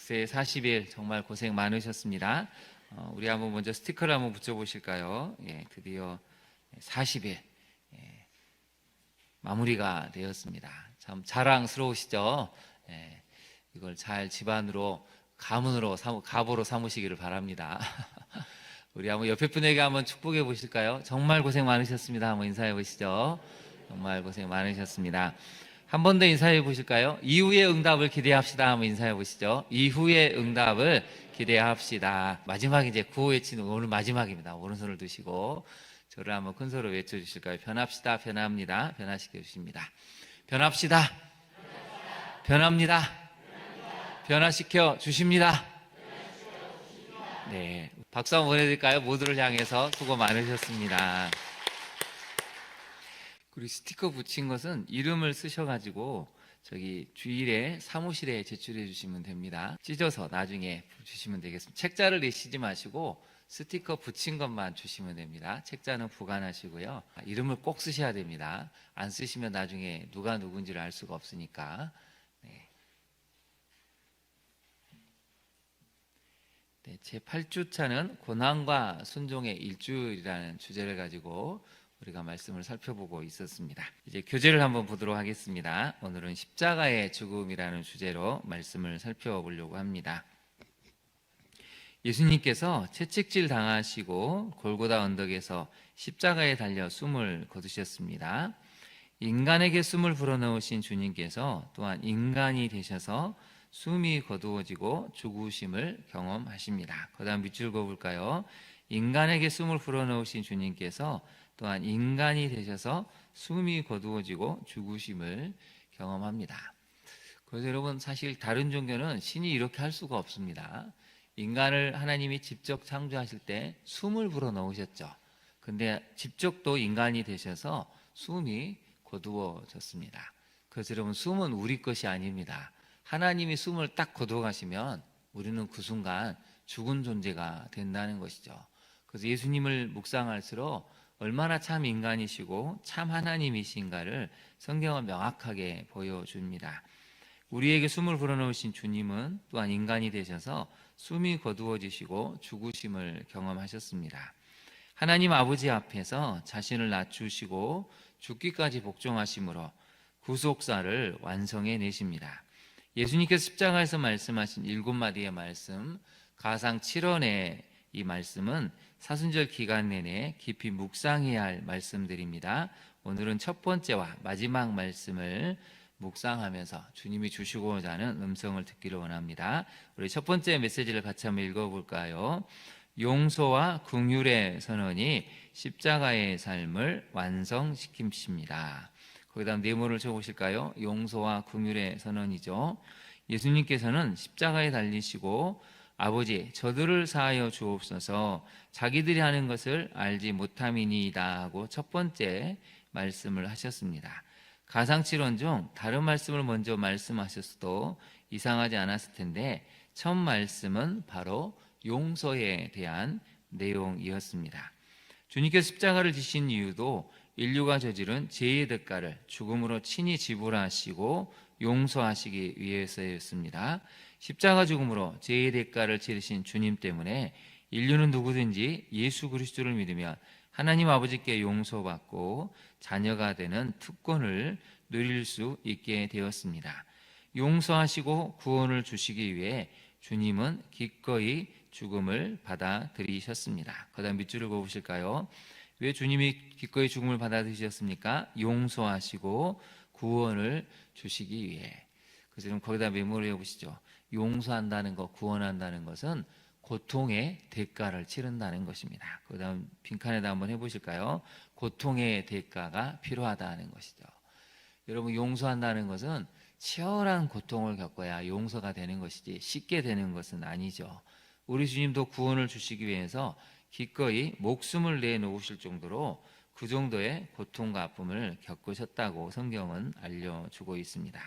득세 40일 정말 고생 많으셨습니다. 우리 한번 먼저 스티커를 한번 붙여보실까요? 예, 드디어 40일 마무리가 되었습니다. 참 자랑스러우시죠? 예, 이걸 잘 집안으로 가보로 삼으시기를 바랍니다. 우리 한번 옆에 분에게 한번 축복해 보실까요? 정말 고생 많으셨습니다. 한번 인사해 보시죠. 정말 고생 많으셨습니다. 한 번 더 인사해 보실까요? 이후의 응답을 기대합시다. 한번 인사해 보시죠. 이후의 응답을 기대합시다. 마지막 이제 구호 외치는 오늘 마지막입니다. 오른손을 드시고 저를 한번 큰 소리로 외쳐 주실까요? 변합시다. 변합니다. 변화시켜 주십니다. 변합시다. 변합니다. 변화시켜 주십니다. 네, 박수 한번 보내드릴까요? 모두를 향해서 수고 많으셨습니다. 그리고 스티커 붙인 것은 이름을 쓰셔가지고 저기 주일에 사무실에 제출해 주시면 됩니다. 찢어서 나중에 주시면 되겠습니다. 책자를 내시지 마시고 스티커 붙인 것만 주시면 됩니다. 책자는 보관하시고요. 이름을 꼭 쓰셔야 됩니다. 안 쓰시면 나중에 누가 누군지를 알 수가 없으니까. 네. 네, 제 8주차는 고난과 순종의 일주일이라는 주제를 가지고 우리가 말씀을 살펴보고 있었습니다. 이제 교재를 한번 보도록 하겠습니다. 오늘은 십자가의 죽음이라는 주제로 말씀을 살펴보려고 합니다. 예수님께서 채찍질 당하시고 골고다 언덕에서 십자가에 달려 숨을 거두셨습니다. 인간에게 숨을 불어넣으신 주님께서 또한 인간이 되셔서 숨이 거두어지고 죽으심을 경험하십니다. 그 다음 밑줄 그어볼까요? 인간에게 숨을 불어넣으신 주님께서 또한 인간이 되셔서 숨이 거두어지고 죽으심을 경험합니다. 그래서 여러분, 사실 다른 종교는 신이 이렇게 할 수가 없습니다. 인간을 하나님이 직접 창조하실 때 숨을 불어넣으셨죠. 근데 직접 또 인간이 되셔서 숨이 거두어졌습니다. 그래서 여러분, 숨은 우리 것이 아닙니다. 하나님이 숨을 딱 거두어 가시면 우리는 그 순간 죽은 존재가 된다는 것이죠. 그래서 예수님을 묵상할수록 얼마나 참 인간이시고 참 하나님이신가를 성경은 명확하게 보여줍니다. 우리에게 숨을 불어넣으신 주님은 또한 인간이 되셔서 숨이 거두어지시고 죽으심을 경험하셨습니다. 하나님 아버지 앞에서 자신을 낮추시고 죽기까지 복종하심으로 구속사를 완성해 내십니다. 예수님께서 십자가에서 말씀하신 7마디의 말씀, 가상 7원의 이 말씀은 사순절 기간 내내 깊이 묵상해야 할 말씀들입니다. 오늘은 첫 번째와 마지막 말씀을 묵상하면서 주님이 주시고자 하는 음성을 듣기를 원합니다. 우리 첫 번째 메시지를 같이 한번 읽어볼까요? 용서와 긍휼의 선언이 십자가의 삶을 완성시킵니다. 거기다 네모를 쳐보실까요? 용서와 긍휼의 선언이죠. 예수님께서는 십자가에 달리시고 아버지, 저들을 사하여 주옵소서, 자기들이 하는 것을 알지 못함이니이다 하고 첫 번째 말씀을 하셨습니다. 가상칠언 중 다른 말씀을 먼저 말씀하셨어도 이상하지 않았을 텐데 첫 말씀은 바로 용서에 대한 내용이었습니다. 주님께서 십자가를 지신 이유도 인류가 저지른 죄의 대가를 죽음으로 친히 지불하시고 용서하시기 위해서였습니다. 십자가 죽음으로 죄의 대가를 치르신 주님 때문에 인류는 누구든지 예수 그리스도를 믿으면 하나님 아버지께 용서받고 자녀가 되는 특권을 누릴 수 있게 되었습니다. 용서하시고 구원을 주시기 위해 주님은 기꺼이 죽음을 받아들이셨습니다. 그 다음 밑줄을 그어보실까요? 왜 주님이 기꺼이 죽음을 받아들이셨습니까? 용서하시고 구원을 주시기 위해. 그래서 좀 거기다 메모를 해보시죠. 용서한다는 것, 구원한다는 것은 고통의 대가를 치른다는 것입니다. 그 다음 빈칸에다 한번 해보실까요? 고통의 대가가 필요하다는 것이죠. 여러분, 용서한다는 것은 치열한 고통을 겪어야 용서가 되는 것이지 쉽게 되는 것은 아니죠. 우리 주님도 구원을 주시기 위해서 기꺼이 목숨을 내놓으실 정도로 그 정도의 고통과 아픔을 겪으셨다고 성경은 알려주고 있습니다.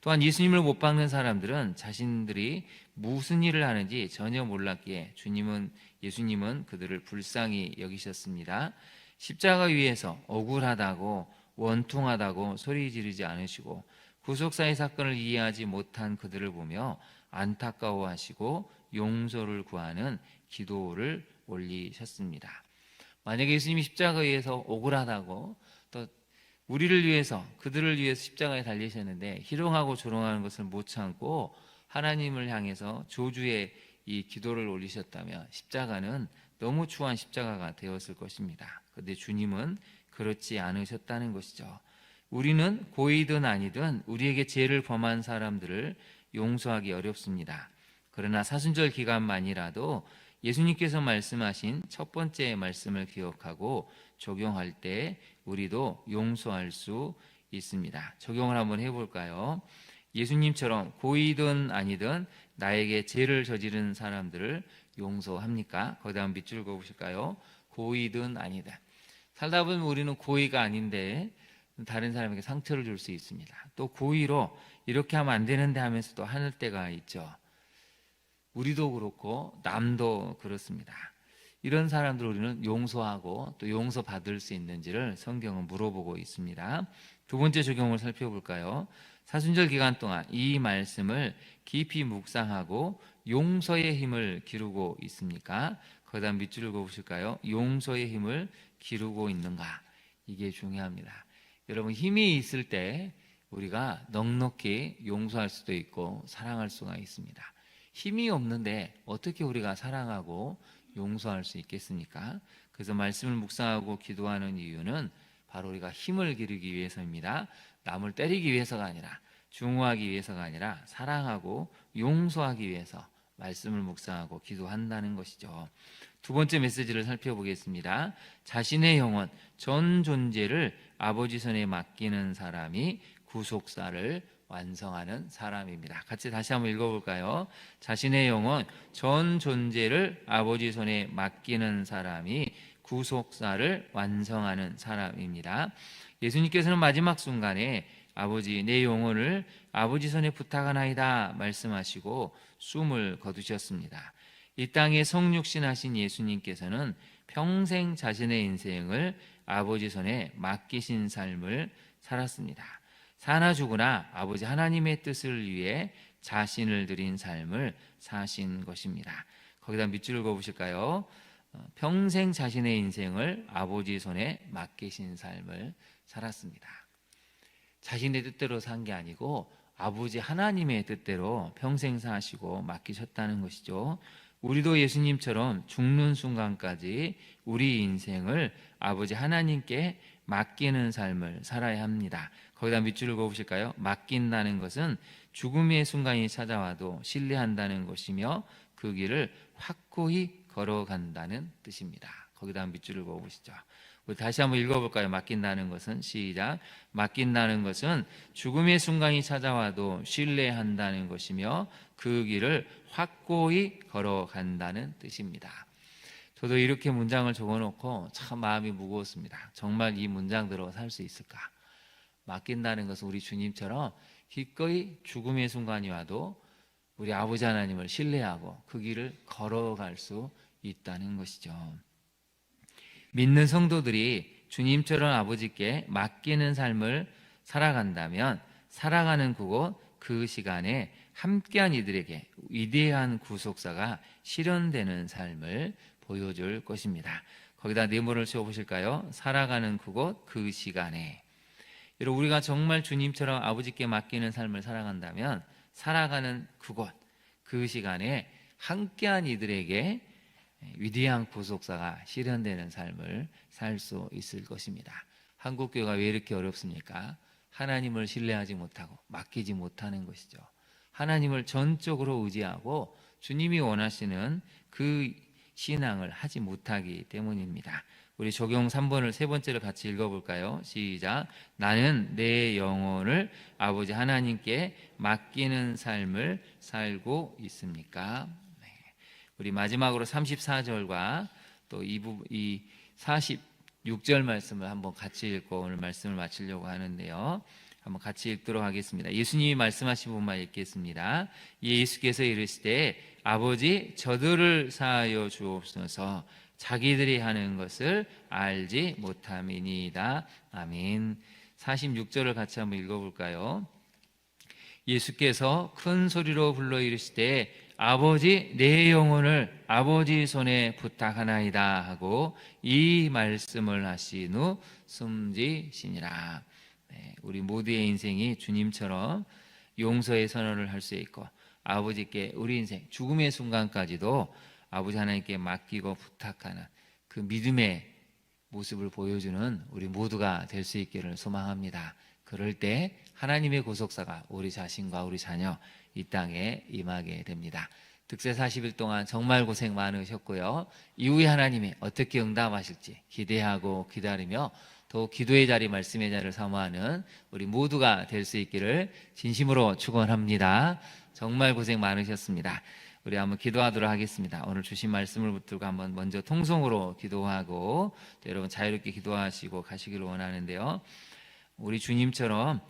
또한 예수님을 못 박는 사람들은 자신들이 무슨 일을 하는지 전혀 몰랐기에 예수님은 그들을 불쌍히 여기셨습니다. 십자가 위에서 억울하다고 원통하다고 소리 지르지 않으시고 구속사의 사건을 이해하지 못한 그들을 보며 안타까워하시고 용서를 구하는 기도를 올리셨습니다. 만약에 예수님이 십자가에서 억울하다고 또 우리를 위해서 그들을 위해서 십자가에 달리셨는데 희롱하고 조롱하는 것을 못 참고 하나님을 향해서 조주의 이 기도를 올리셨다면 십자가는 너무 추한 십자가가 되었을 것입니다. 그런데 주님은 그렇지 않으셨다는 것이죠. 우리는 고이든 아니든 우리에게 죄를 범한 사람들을 용서하기 어렵습니다. 그러나 사순절 기간만이라도 예수님께서 말씀하신 첫 번째 말씀을 기억하고 적용할 때 우리도 용서할 수 있습니다. 적용을 한번 해볼까요? 예수님처럼 고이든 아니든 나에게 죄를 저지른 사람들을 용서합니까? 거기다 한번 밑줄 그어보실까요? 고이든 아니든. 살다 보면 우리는 고의가 아닌데 다른 사람에게 상처를 줄 수 있습니다. 또 고의로 이렇게 하면 안 되는데 하면서도 하는 때가 있죠. 우리도 그렇고 남도 그렇습니다. 이런 사람들 우리는 용서하고 또 용서받을 수 있는지를 성경은 물어보고 있습니다. 두 번째 적용을 살펴볼까요? 사순절 기간 동안 이 말씀을 깊이 묵상하고 용서의 힘을 기르고 있습니까? 거기다 밑줄을 그어보실까요? 용서의 힘을 기르고 있는가? 이게 중요합니다. 여러분, 힘이 있을 때 우리가 넉넉히 용서할 수도 있고 사랑할 수가 있습니다. 힘이 없는데 어떻게 우리가 사랑하고 용서할 수 있겠습니까? 그래서 말씀을 묵상하고 기도하는 이유는 바로 우리가 힘을 기르기 위해서입니다. 남을 때리기 위해서가 아니라, 중후하기 위해서가 아니라 사랑하고 용서하기 위해서 말씀을 묵상하고 기도한다는 것이죠. 두 번째 메시지를 살펴보겠습니다. 자신의 영혼, 전 존재를 아버지 손에 맡기는 사람이 구속사를 완성하는 사람입니다. 같이 다시 한번 읽어볼까요? 자신의 영혼, 전 존재를 아버지 손에 맡기는 사람이 구속사를 완성하는 사람입니다. 예수님께서는 마지막 순간에 아버지, 내 영혼을 아버지 손에 부탁하나이다 말씀하시고 숨을 거두셨습니다. 이 땅에 성육신하신 예수님께서는 평생 자신의 인생을 아버지 손에 맡기신 삶을 살았습니다. 사나 죽으나 아버지 하나님의 뜻을 위해 자신을 드린 삶을 사신 것입니다. 거기다 밑줄을 그어보실까요? 평생 자신의 인생을 아버지 손에 맡기신 삶을 살았습니다. 자신의 뜻대로 산 게 아니고 아버지 하나님의 뜻대로 평생 사시고 맡기셨다는 것이죠. 우리도 예수님처럼 죽는 순간까지 우리 인생을 아버지 하나님께 맡기는 삶을 살아야 합니다. 거기다 밑줄을 그어보실까요? 맡긴다는 것은 죽음의 순간이 찾아와도 신뢰한다는 것이며 그 길을 확고히 걸어간다는 뜻입니다. 거기다 밑줄을 그어보시죠. 우리 다시 한번 읽어볼까요? 맡긴다는 것은 시작. 맡긴다는 것은 죽음의 순간이 찾아와도 신뢰한다는 것이며 그 길을 확고히 걸어간다는 뜻입니다. 저도 이렇게 문장을 적어놓고 참 마음이 무거웠습니다. 정말 이 문장대로 살 수 있을까? 맡긴다는 것은 우리 주님처럼 기꺼이 죽음의 순간이 와도 우리 아버지 하나님을 신뢰하고 그 길을 걸어갈 수 있다는 것이죠. 믿는 성도들이 주님처럼 아버지께 맡기는 삶을 살아간다면 살아가는 그곳 그 시간에 함께한 이들에게 위대한 구속사가 실현되는 삶을 보여줄 것입니다. 거기다 네모를 세워보실까요? 살아가는 그곳 그 시간에. 여러분, 우리가 정말 주님처럼 아버지께 맡기는 삶을 살아간다면 살아가는 그곳 그 시간에 함께한 이들에게 위대한 구속사가 실현되는 삶을 살 수 있을 것입니다. 한국교회가 왜 이렇게 어렵습니까? 하나님을 신뢰하지 못하고 맡기지 못하는 것이죠. 하나님을 전적으로 의지하고 주님이 원하시는 그 신앙을 하지 못하기 때문입니다. 우리 적용 3번을 세 번째로 같이 읽어볼까요? 시작. 나는 내 영혼을 아버지 하나님께 맡기는 삶을 살고 있습니까? 네. 우리 마지막으로 34절과 또 이 46절 말씀을 한번 같이 읽고 오늘 말씀을 마치려고 하는데요. 한번 같이 읽도록 하겠습니다. 예수님이 말씀하신 부분만 읽겠습니다. 예수께서 이르시되 아버지 저들을 사하여 주옵소서 자기들이 하는 것을 알지 못함이니이다. 아멘. 46절을 같이 한번 읽어볼까요? 예수께서 큰 소리로 불러 이르시되 아버지 내 영혼을 아버지 손에 부탁하나이다 하고 이 말씀을 하신 후 숨지시니라. 네, 우리 모두의 인생이 주님처럼 용서의 선언을 할 수 있고 아버지께 우리 인생 죽음의 순간까지도 아버지 하나님께 맡기고 부탁하는 그 믿음의 모습을 보여주는 우리 모두가 될 수 있기를 소망합니다. 그럴 때 하나님의 구속사가 우리 자신과 우리 자녀 이 땅에 임하게 됩니다. 득세 40일 동안 정말 고생 많으셨고요. 이후에 하나님이 어떻게 응답하실지 기대하고 기다리며 또 기도의 자리, 말씀의 자리를 사모하는 우리 모두가 될 수 있기를 진심으로 축원합니다. 정말 고생 많으셨습니다. 우리 한번 기도하도록 하겠습니다. 오늘 주신 말씀을 붙들고 한번 먼저 통성으로 기도하고 또 여러분 자유롭게 기도하시고 가시기를 원하는데요. 우리 주님처럼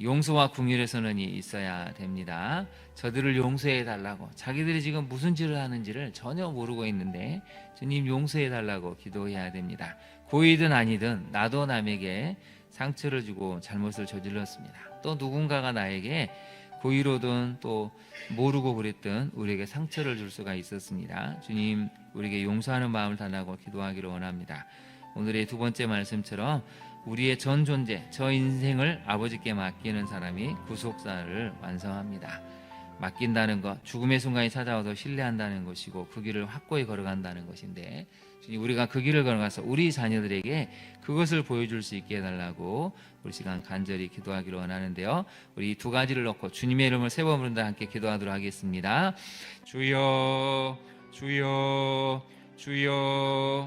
용서와 긍휼의 선언이 있어야 됩니다. 저들을 용서해 달라고, 자기들이 지금 무슨 죄를 하는지를 전혀 모르고 있는데 주님 용서해 달라고 기도해야 됩니다. 고의든 아니든 나도 남에게 상처를 주고 잘못을 저질렀습니다. 또 누군가가 나에게 고의로든 또 모르고 그랬든 우리에게 상처를 줄 수가 있었습니다. 주님 우리에게 용서하는 마음을 달라고 기도하기를 원합니다. 오늘의 두 번째 말씀처럼 우리의 전 존재, 저 인생을 아버지께 맡기는 사람이 구속사를 완성합니다. 맡긴다는 것, 죽음의 순간이 찾아와도 신뢰한다는 것이고 그 길을 확고히 걸어간다는 것인데 주님 우리가 그 길을 걸어가서 우리 자녀들에게 그것을 보여줄 수 있게 해달라고 우리 시간 간절히 기도하기를 원하는데요. 우리 이 두 가지를 놓고 주님의 이름을 세 번 부른다 함께 기도하도록 하겠습니다. 주여 주여 주여